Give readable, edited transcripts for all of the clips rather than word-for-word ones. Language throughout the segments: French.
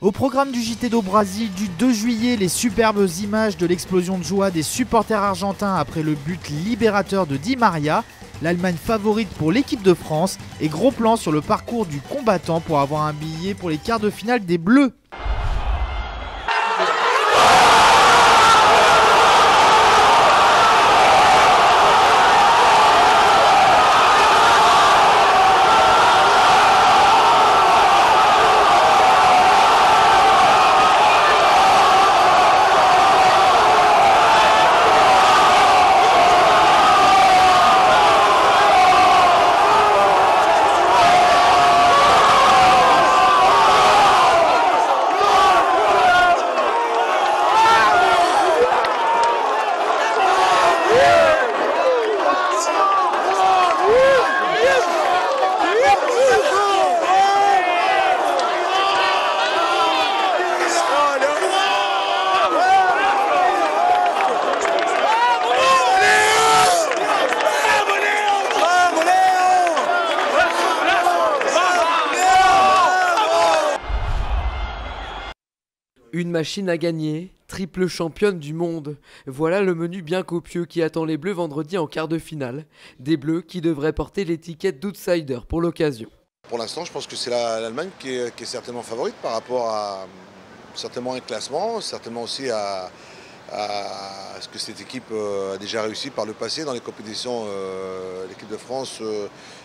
Au programme du JT do Brasil du 2 juillet, les superbes images de l'explosion de joie des supporters argentins après le but libérateur de Di Maria, l'Allemagne favorite pour l'équipe de France et gros plan sur le parcours du combattant pour avoir un billet pour les quarts de finale des Bleus. Une machine à gagner, triple championne du monde. Voilà le menu bien copieux qui attend les Bleus vendredi en quart de finale. Des Bleus qui devraient porter l'étiquette d'outsider pour l'occasion. Pour l'instant, je pense que c'est l'Allemagne qui est certainement favorite par rapport à certainement un classement, certainement aussi à ce que cette équipe a déjà réussi par le passé dans les compétitions. L'équipe de France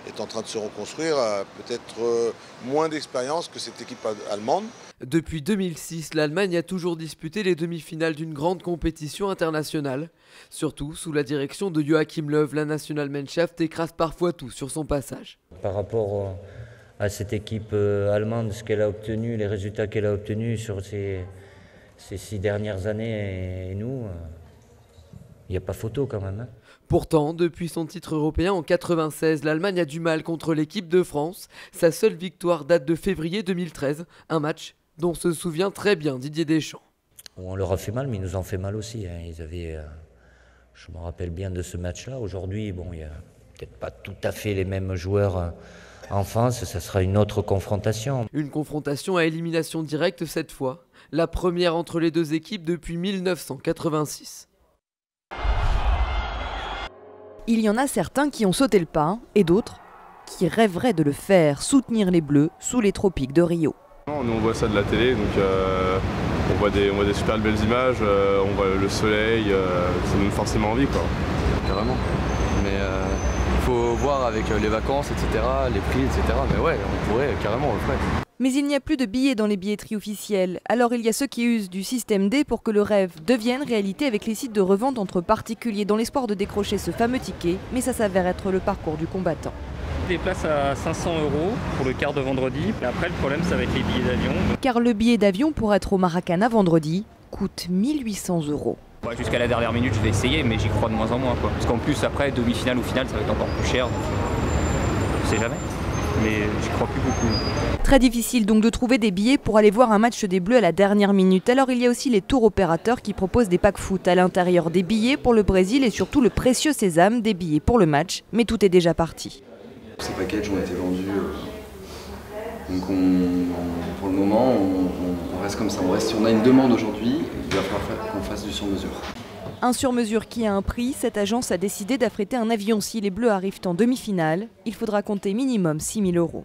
est en train de se reconstruire, peut-être moins d'expérience que cette équipe allemande. Depuis 2006, l'Allemagne a toujours disputé les demi-finales d'une grande compétition internationale. Surtout sous la direction de Joachim Löw, la Nationalmannschaft écrase parfois tout sur son passage. Par rapport à cette équipe allemande, ce qu'elle a obtenu, les résultats qu'elle a obtenus sur ces 6 dernières années et nous, il n'y a pas photo quand même. Hein. Pourtant, depuis son titre européen en 1996, l'Allemagne a du mal contre l'équipe de France. Sa seule victoire date de février 2013, un match dont se souvient très bien Didier Deschamps. On leur a fait mal, mais ils nous ont fait mal aussi. Hein. Ils avaient, je me rappelle bien de ce match-là. Aujourd'hui, bon, il n'y a peut-être pas tout à fait les mêmes joueurs en France. Ça sera une autre confrontation. Une confrontation à élimination directe cette fois. La première entre les deux équipes depuis 1986. Il y en a certains qui ont sauté le pas et d'autres qui rêveraient de le faire, soutenir les Bleus sous les tropiques de Rio. Nous on voit ça de la télé, donc on voit des super belles images, on voit le soleil, ça donne forcément envie quoi. Carrément. Mais il faut voir avec les vacances, etc., les prix, etc. Mais ouais, on pourrait carrément le faire. Mais il n'y a plus de billets dans les billetteries officielles. Alors il y a ceux qui usent du système D pour que le rêve devienne réalité avec les sites de revente entre particuliers dans l'espoir de décrocher ce fameux ticket. Mais ça s'avère être le parcours du combattant. Des places à 500 € pour le quart de vendredi. Et après, le problème, ça va être les billets d'avion. Car le billet d'avion pour être au Maracana vendredi coûte 1 800 €. Ouais, jusqu'à la dernière minute, je vais essayer, mais j'y crois de moins en moins. Quoi. Parce qu'en plus, après, demi-finale ou finale, ça va être encore plus cher. Donc, je sais jamais. Mais j'y crois plus beaucoup. Très difficile donc de trouver des billets pour aller voir un match des Bleus à la dernière minute. Alors il y a aussi les tours opérateurs qui proposent des packs foot à l'intérieur, des billets pour le Brésil et surtout le précieux sésame, des billets pour le match. Mais tout est déjà parti. Ces packages ont été vendus, donc pour le moment on reste comme ça, si on a une demande aujourd'hui, il va falloir qu'on fasse du sur-mesure. Un sur-mesure qui a un prix, cette agence a décidé d'affréter un avion si les Bleus arrivent en demi-finale, il faudra compter minimum 6 000 €.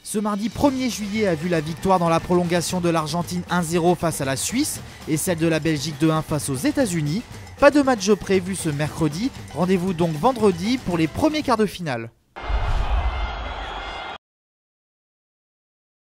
Ce mardi 1er juillet a vu la victoire dans la prolongation de l'Argentine 1-0 face à la Suisse et celle de la Belgique 2-1 face aux États-Unis. Pas de match prévu ce mercredi, rendez-vous donc vendredi pour les premiers quarts de finale.